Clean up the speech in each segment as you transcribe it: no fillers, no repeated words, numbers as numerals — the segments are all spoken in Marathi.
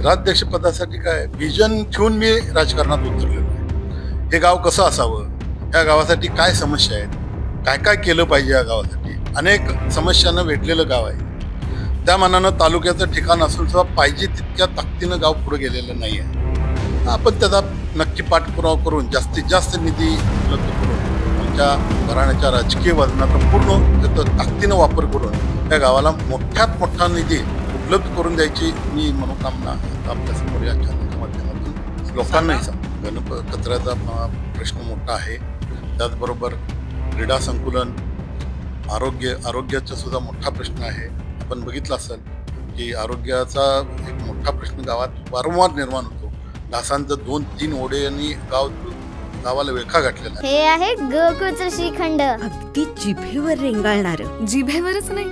नगराध्यक्ष पदासाठी काय विजन ठेवून मी राजकारणात उतरलेलो आहे. हे गाव कसं असावं, या गावासाठी काय समस्या आहेत, काय काय केलं पाहिजे या गावासाठी. अनेक समस्यांना वेढलेलं गाव आहे. त्या मानानं तालुक्याचं ठिकाण असून सुद्धा पाहिजे तितक्या ताकदीनं गाव पुढे गेलेलं नाही आहे. आपण त्याचा नक्की पाठपुरावा करून जास्तीत जास्त निधी उपलब्ध करून आमच्या घराण्याच्या राजकीय वजनाचा पूर्ण त्याचा ताकदीनं वापर करून त्या गावाला मोठ्यात मोठा निधी उपलब्ध करून द्यायची मी मनोकामना आपल्या समोर या चॅनलच्या माध्यमातून लोकांनाही सांगतो. कचऱ्याचा प्रश्न मोठा आहे. त्याचबरोबर क्रीडा संकुलन, आरोग्याचा सुद्धा मोठा प्रश्न आहे. आपण बघितलं असेल की आरोग्याचा एक मोठा प्रश्न गावात वारंवार निर्माण होतो. डासांचं 2-3 ओढे आणि गावाला वेळखा घातलेला आहे. हे आहे गोकुळचं श्रीखंड, अगदी जिभेवर रेंगाळणार. जिभेवरच नाही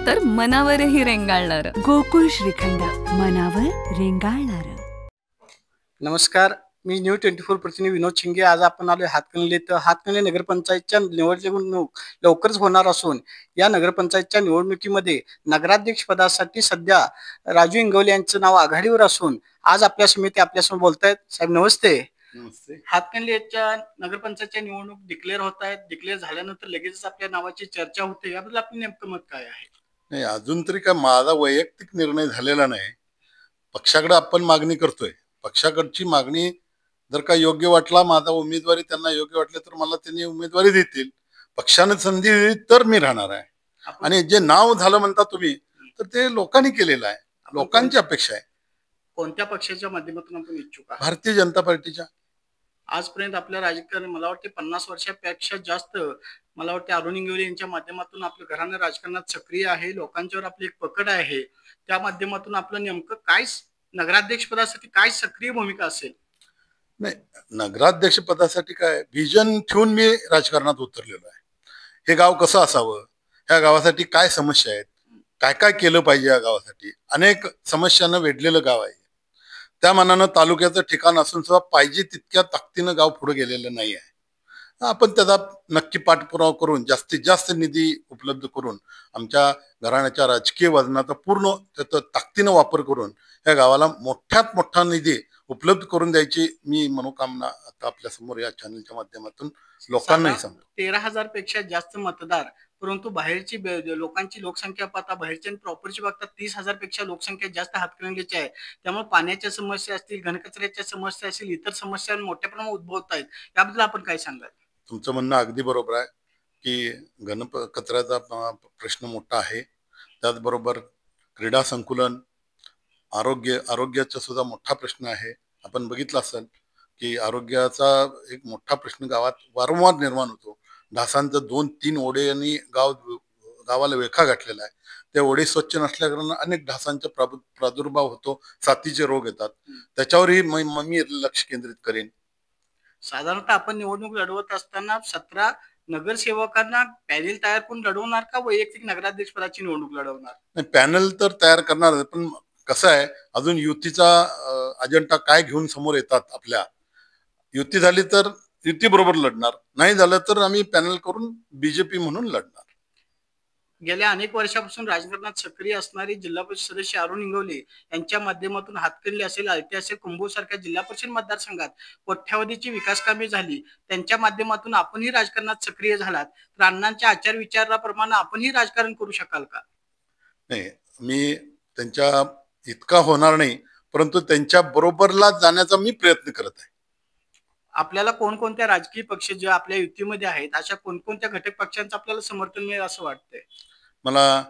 तर मनावरही रेंगाळणार. गोकुळ श्रीखंड, मनावर रेंगाळणार. नमस्कार, मी न्यू 24 प्रतिनिधी विनोद शिंगे. आज आपण आलो हातकणंगले. तर हातकणंगले नगरपंचायतच्या निवडणूक लवकरच होणार असून या नगरपंचायतच्या निवडणुकीमध्ये नगराध्यक्ष पदासाठी सध्या राजू इंगवले यांचं नाव आघाडीवर असून आज आपल्या समिती आपल्यासमोर बोलतायत. साहेब नमस्ते. हातकणंगलेच्या नगरपंचायतच्या निवडणूक डिक्लेअर होत आहेत. डिक्लेअर झाल्यानंतर लगेचच आपल्या नावाची चर्चा होते. याबद्दल आपलं नेमकं मत काय आहे? नाही, अजून तरी काय माझा वैयक्तिक निर्णय झालेला नाही. पक्षाकडे आपण मागणी करतोय. पक्षाकडची मागणी जर का योग्य वाटला, माझा उमेदवारी त्यांना योग्य वाटले तर मला त्यांनी उमेदवारी देतील. पक्षाने संधी दिली तर मी राहणार आहे. आणि जे नाव झालं म्हणता तुम्ही, तर ते लोकांनी केलेलं आहे. लोकांची अपेक्षा आहे. कोणत्या पक्षाच्या माध्यमातून आपण इच्छुक आहात? भारतीय जनता पार्टीच्या. आजपर्यंत आपल्या राजकारण मला वाटते 50 वर्षापेक्षा जास्त मला वाटते अरुण इंगवले यांच्या माध्यमातून आपलं घराणं राजकारणात सक्रिय आहे. लोकांच्यावर आपली एक पकड आहे. त्या माध्यमातून आपलं नेमकं काय नगराध्यक्ष पदासाठी काय सक्रिय भूमिका असेल? नाही, नगराध्यक्ष पदासाठी काय विजन ठेवून मी राजकारणात उतरलेलो आहे. हे गाव कसं असावं, ह्या गावासाठी काय समस्या आहेत, काय काय केलं पाहिजे या गावासाठी. अनेक समस्यांना वेढलेलं गाव आहे. त्या मानानं तालुक्याचं ठिकाण असून सुद्धा पाहिजे तितक्या ताकदीनं गाव पुढे गेलेलं नाही आहे. आपण त्याचा नक्की पाठपुरावा करून जास्तीत जास्त निधी उपलब्ध करून आमच्या घराण्याच्या राजकीय वजनाचा पूर्ण त्याचा ताकदीनं वापर करून या गावाला मोठ्यात मोठा निधी उपलब्ध करून द्यायची मी मनोकामना आता आपल्या समोर या चॅनलच्या माध्यमातून लोकांनाही सांगतो. 13,000 पेक्षा जास्त मतदार, परंतु बाहेरची लोकांची लोकसंख्या पाहता बाहेरच्या प्रॉपरची बघता 30,000 पेक्षा लोकसंख्या जास्त हातकणंगलेची आहे. त्यामुळे पाण्याच्या समस्या असतील, घनकचऱ्याच्या समस्या असतील, इतर समस्या मोठ्या प्रमाणात उद्भवत आहेत. याबद्दल आपण काय सांगाल? तुमचं म्हणणं अगदी बरोबर आहे की कचऱ्याचा प्रश्न मोठा आहे. त्याचबरोबर क्रीडा संकुलन, आरोग्याचा सुद्धा मोठा प्रश्न आहे. आपण बघितलं असेल की आरोग्याचा एक मोठा प्रश्न गावात वारंवार निर्माण होतो. डासांचं 2-3 ओढे आणि गावाला वेळखा घातलेला आहे. त्या ओढे स्वच्छ नसल्याकारणानं अनेक डासांचा प्रादुर्भाव होतो. साथीचे रोग येतात. त्याच्यावरही मी लक्ष केंद्रित करेन. साधारणतः आपण निवडणूक लढवत असताना 17 नगरसेवकांना पॅनल तयार करून लढवणार का वैयक्तिक नगराध्यक्ष पदाची निवडणूक लढवणार? नाही, पॅनल तर तयार करणार, पण कसं आहे अजून युतीचा अजेंडा काय घेऊन समोर येतात. आपल्या युती झाली तर युती बरोबर लढणार, नाही झालं तर आम्ही पॅनल करून बीजेपी म्हणून लढणार. गेल्या अनेक वर्षापासून राजकारणात सक्रिय असणारे जिल्हा परिषद सदस्य अरुण इंगवले यांच्या माध्यमातून हातकणंगले असेल, आलते असेल, कुंभोज सारख्या जिल्हा परिषद मतदारसंघात कोट्यावधीची विकास कामे झाली. त्यांच्या माध्यमातून आपणही राजकारणात सक्रिय झालात तर अण्णांच्या आचार विचाराप्रमाणे आपणही राजकारण करू शकाल का? नाही, मी त्यांच्या इतका होणार नाही, परंतु त्यांच्या बरोबरला जाण्याचा मी प्रयत्न करत आहे. आपल्याला कोणकोणत्या राजकीय पक्ष जे आपल्या युतीमध्ये आहेत अशा कोणकोणत्या घटक पक्षांचं आपल्याला समर्थन मिळेल असं वाटतंय? मला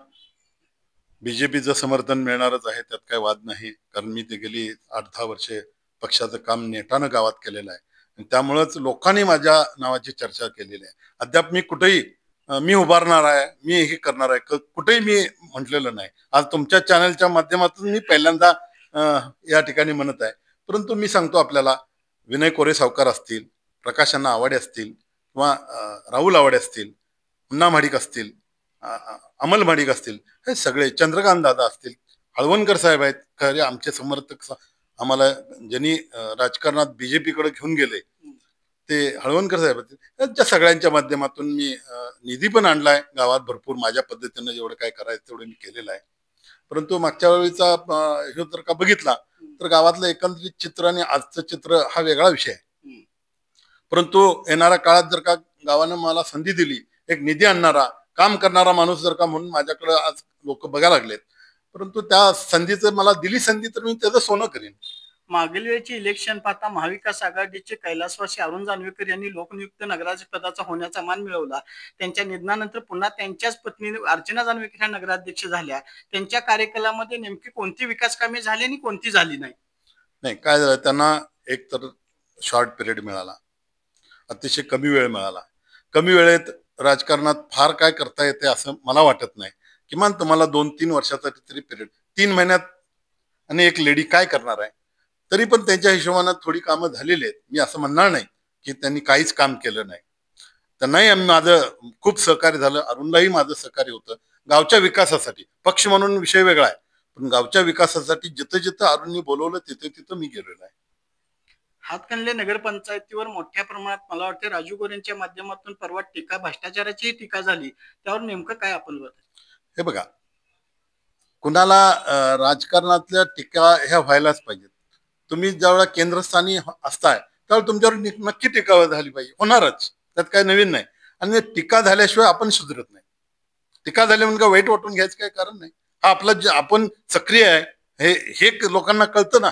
बीजेपीचं समर्थन मिळणारच आहे, त्यात काही वाद नाही. कारण मी ते गेली 8-10 वर्षे पक्षाचं काम नेटानं गावात केलेलं आहे. आणि त्यामुळेच लोकांनी माझ्या नावाची चर्चा केलेली आहे. अद्याप मी कुठेही मी उभारणार आहे, मी हे करणार आहे, कुठेही मी म्हटलेलं नाही. आज तुमच्या चॅनलच्या माध्यमातून मी पहिल्यांदा या ठिकाणी म्हणत आहे. परंतु मी सांगतो आपल्याला, विनय कोरे सावकार असतील, प्रकाश अण्णा आवाडे असतील, किंवा राहुल आवाडे असतील, मुन्ना महाडिक असतील, अमल महाडिक असतील, हे सगळे, चंद्रकांत दादा असतील, हळवणकर साहेब आहेत खरे आमचे समर्थक. आम्हाला ज्यांनी राजकारणात बीजेपीकडे घेऊन गेले ते हळवणकर साहेब असतील. त्यांच्या सगळ्यांच्या माध्यमातून मी निधी पण आणलाय गावात भरपूर. माझ्या पद्धतीनं जेवढं काय करायचं तेवढं मी केलेलं आहे. परंतु मागच्या वेळीचा हे जर का बघितला तर गावातलं एकंदरीत चित्र आणि आजचं चित्र हा वेगळा विषय आहे. हम्म. परंतु येणाऱ्या काळात जर का गावानं मला संधी दिली, एक निधी आणणारा काम करणारा माणूस जर का म्हणून माझ्याकडे आज लोक बघायला लागलेत, परंतु त्या संधीचं मला दिली संधी तर मी त्याचं सोनं करीन. मागील वेळची इलेक्शन पाहता महाविकास आघाडीचे कैलासवासी अरुण जानवेकर यांनी लोकनियुक्त नगराध्यक्ष पदाचा होण्याचा मान मिळवला. त्यांच्या निधनानंतर पुन्हा त्यांच्याच पत्नी अर्चना जानवेकर ह्या नगराध्यक्ष झाल्या. त्यांच्या कार्यकालामध्ये नेमकी कोणती विकास कामे झाली आणि कोणती झाली नाही? नाही, काय झालं, त्यांना एक तर शॉर्ट पिरियड मिळाला, अतिशय कमी वेळ मिळाला. कमी वेळेत राजकारणात फार काय करता येते असं मला वाटत नाही. किमान तुम्हाला 2-3 वर्षाचा तरी पिरियड, 3 महिन्यात आणि एक लेडी काय करणार आहे. तरी पण त्यांच्या हिशोबानं थोडी कामं झालेली आहेत. मी असं म्हणणार नाही की त्यांनी काहीच काम केलं नाही. त्यांनाही माझं खूप सहकार्य झालं, अरुणलाही माझं सहकार्य होतं गावच्या विकासासाठी. पक्ष म्हणून विषय वेगळा आहे, पण गावच्या विकासासाठी जिथं जिथं अरुणनी बोलवलं तिथं तिथं मी गेलेलो आहे. हातकणंगले नगरपंचायतीवर मोठ्या प्रमाणात मला वाटते राजू गोरेंच्या माध्यमातून परवा टीका, भ्रष्टाचाराची टीका झाली. त्यावर नेमकं काय आपण बोलतो? हे बघा, कुणाला राजकारणातल्या टीका ह्या व्हायलाच पाहिजेत. तुम्ही ज्यावेळेला केंद्रस्थानी असताय त्यावेळेला तुमच्यावर नक्की टीका झाली पाहिजे, होणारच, त्यात काय नवीन नाही. आणि टीका झाल्याशिवाय आपण सुधरत नाही. टीका झाली म्हणजे काय वाईट वाटून घ्यायचं काय कारण नाही. हा आपला जे आपण सक्रिय आहे हे लोकांना कळतं ना.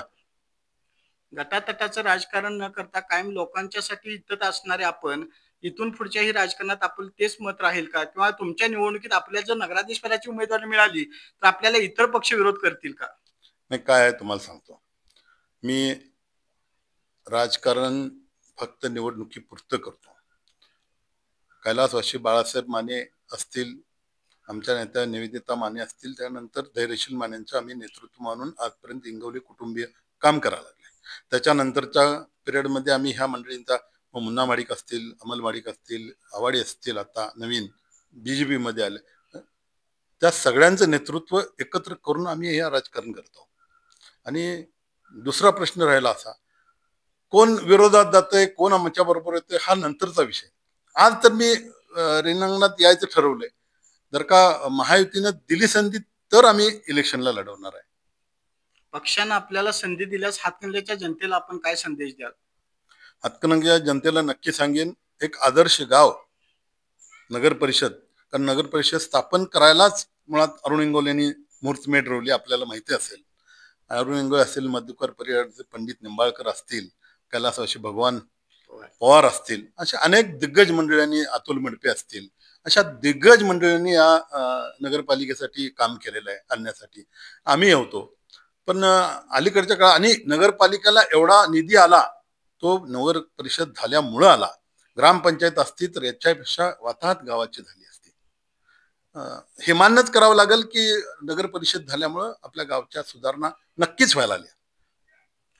गटातटाचं राजकारण न करता कायम लोकांच्यासाठी इथत असणारे आपण इथून पुढच्याही राजकारणात आपलं तेच मत राहील का? किंवा तुमच्या निवडणुकीत आपल्याला जर नगराध्यक्ष पदाची उमेदवारी मिळाली तर आपल्याला इतर पक्ष विरोध करतील का? नाही, काय आहे तुम्हाला सांगतो, मी राजकारण फक्त निवडणुकीपुरतं करतो. कैलासवासी बाळासाहेब माने असतील, आमच्या नेत्या निवेदिता माने असतील, त्यानंतर धैर्यशील मानेंचं आम्ही नेतृत्व म्हणून आजपर्यंत इंगवले कुटुंबीय काम करायला लागले. त्याच्यानंतरच्या पिरियडमध्ये आम्ही ह्या मंडळींचा, मुन्ना माडिक असतील, अमल माडिक असतील, आवाडी असतील, आता नवीन BJP मध्ये आले, त्या सगळ्यांचं नेतृत्व एकत्र करून आम्ही हे राजकारण करतो. आणि दुसरा प्रश्न राहिला असा, कोण विरोधात जातंय, कोण आमच्या बरोबर येतोय, हा नंतरचा विषय. आज तर मी रिंगणात यायचं ठरवलंय. जर का महायुतीनं दिली संधी तर आम्ही इलेक्शनला लढवणार आहे. पक्षानं आपल्याला संधी दिल्यास हातकणंगलेच्या जनतेला आपण काय संदेश द्याल? हातकणंगलेच्या जनतेला नक्की सांगेन, एक आदर्श गाव नगर परिषद, कारण नगर परिषद स्थापन करायलाच मुळात अरुण इंगोलेंनी मुहूर्तमेढ रोवली, आपल्याला माहिती असेल. अरुण इंगोले असतील, मधुकर परिवारचे पंडित निंबाळकर असतील, कैलासवासी भगवान पवार असतील, अशा अनेक दिग्गज मंडळींनी, अतुल मडपे असतील, अशा दिग्गज मंडळींनी या नगरपालिकेसाठी काम केलेलं आहे. आणण्यासाठी आम्ही होतो. पण अलीकडच्या काळात आणि नगरपालिकेला एवढा निधी आला तो नगर परिषद झाल्यामुळं आला. ग्रामपंचायत असती तर याच्यापेक्षा वाताहत गावाची झाली असती. हे मान्यच करावं लागेल की नगर परिषद झाल्यामुळं आपल्या गावच्या सुधारणा नक्कीच व्हायला लागल्या.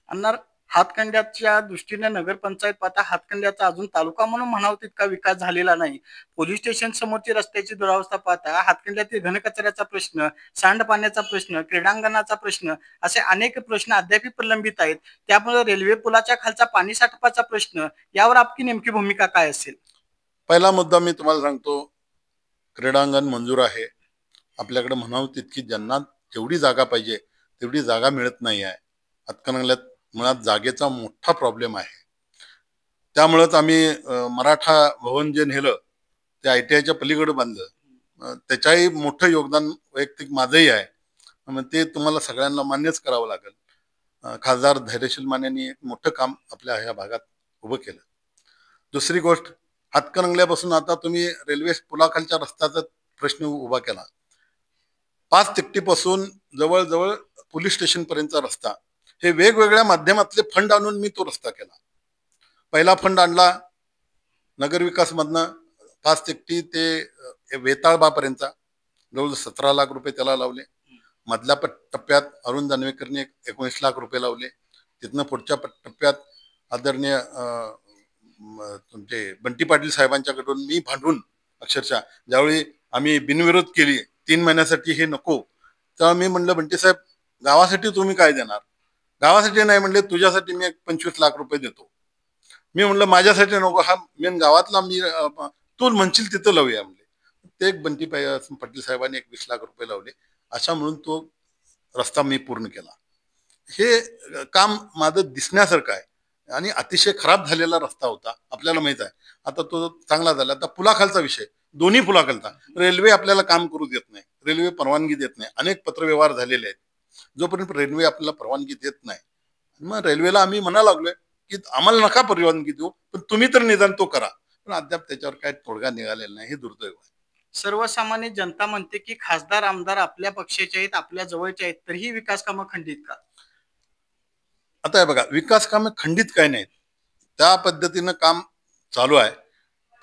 अन्नार, हातकणंगल्याच्या दृष्टीने नगरपंचायत पाहता हातकणंगल्याचा अजून तालुका म्हणून म्हणावं तितका विकास झालेला नाही. पोलीस स्टेशन समोरची रस्त्याची दुरावस्था पाहता हातकणंगल्यातील घनकचऱ्याचा प्रश्न, सांडपाण्याचा प्रश्न, क्रीडांगणाचा प्रश्न, असे अनेक प्रश्न अद्याप प्रलंबित आहेत. त्यामुळे रेल्वे पुलाच्या खालचा पाणी साठपाचा प्रश्न, यावर आपली नेमकी भूमिका काय असेल? पहिला मुद्दा मी तुम्हाला सांगतो, क्रीडांगण मंजूर आहे. आपल्याकडे म्हणावं तितकी ज्यांना जेवढी जागा पाहिजे तेवढी जागा मिळत नाही आहे. हातकणंगल्यात मुळात जागेचा मोठा प्रॉब्लेम आहे. त्यामुळंच आम्ही मराठा भवन जे नेलं ते ITIच्या पलीकडे बांधलं. त्याच्याही मोठं योगदान वैयक्तिक माझंही आहे. मग ते तुम्हाला सगळ्यांना मान्यच करावं लागेल. खासदार धैर्यशील मानेंनी एक मोठं काम आपल्या ह्या भागात उभं केलं. दुसरी गोष्ट, हातकणंगल्यापासून आता तुम्ही रेल्वे पुलाखालच्या रस्त्याचा प्रश्न उभा केला. 5 तिकटीपासून जवळजवळ पोलीस स्टेशन पर्यंतचा रस्ता, हे वेगवेगळ्या माध्यमातले फंड आणून मी तो रस्ता केला. पहिला फंड आणला नगरविकास मधनं 5 तिकटी ते वेताळबापर्यंतचा, जवळ 17 लाख रुपये त्याला लावले. मधल्या टप्प्यात अरुण जानवेकरने 19 लाख रुपये लावले. तिथनं पुढच्या टप्प्यात आदरणीय तुमचे बंटी पाटील साहेबांच्याकडून मी भांडून अक्षरशः ज्यावेळी आम्ही बिनविरोध केली 3 महिन्यासाठी हे नको, तेव्हा मी म्हणलं बंटी साहेब गावासाठी तुम्ही काय देणार? गावासाठी नाही म्हणले, तुझ्यासाठी मी 25 लाख रुपये देतो. मी म्हणलं माझ्यासाठी नको, हा मेन गावातला मी तू म्हणशील तिथं लावूया म्हणले. ते एक बंटी पाटील साहेबांनी 21 लाख रुपये लावले. अशा म्हणून तो रस्ता मी पूर्ण केला. हे काम माझं दिसण्यासारखं आहे आणि अतिशय खराब झालेला रस्ता होता, आपल्याला माहित आहे. आता तो चांगला झाला. आता पुलाखालचा विषय, दोन्ही पुलाखालचा रेल्वे आपल्याला काम करू देत नाही, रेल्वे परवानगी देत नाही. अनेक पत्रव्यवहार झालेले आहेत. जोपर्यंत रेल्वे आपल्याला परवानगी देत नाही, मग रेल्वेला आम्ही म्हणा लागलोय की आम्हाला नका परवानगी देऊ, पण तुम्ही तर निदान तो करा. पण अद्याप त्याच्यावर काय तोडगा निघालेला नाही. हे दुर्दैव आहे. सर्वसामान्य जनता म्हणते की खासदार आमदार आपल्या पक्षाचे आहेत, आपल्या जवळचे आहेत, तरीही विकास कामं खंडित का? आता हे बघा, विकास कामे खंडित काय नाहीत, त्या पद्धतीनं काम चालू आहे.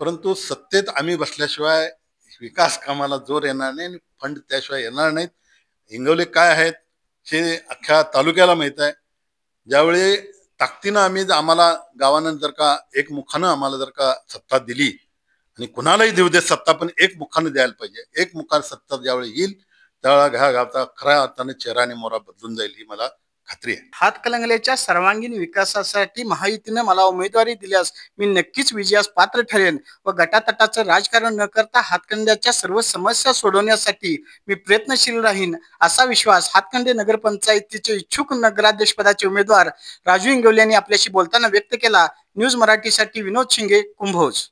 परंतु सत्तेत आम्ही बसल्याशिवाय विकास कामाला जोर येणार नाही आणि फंड त्याशिवाय येणार नाहीत. हिंगवले काय आहेत हे अख्ख्या तालुक्याला माहित आहे. ज्यावेळी ताकदीनं आम्हाला गावानं जर का एकमुखानं आम्हाला जर का सत्ता दिली, आणि कुणालाही देऊ दे सत्ता, पण एकमुखानं द्यायला पाहिजे. एकमुखानं सत्ता ज्यावेळी येईल त्यावेळेला ह्या गावचा खऱ्या अर्थाने चेहरा आणि मोहरा बदलून जाईल, ही मला खात्री आहे. हातकणंगलेच्या सर्वांगीण विकासासाठी महायुतीनं मला उमेदवारी दिल्यास मी नक्कीच विजयास पात्र ठरेन व गटातटाचं राजकारण न करता हातकणंगल्याच्या सर्व समस्या सोडवण्यासाठी मी प्रयत्नशील राहीन, असा विश्वास हातकणंगले नगरपंचायतीचे इच्छुक नगराध्यक्ष पदाचे उमेदवार राजू इंगवले यांनी आपल्याशी बोलताना व्यक्त केला. न्यूज मराठीसाठी विनोद शिंगे, कुंभोज.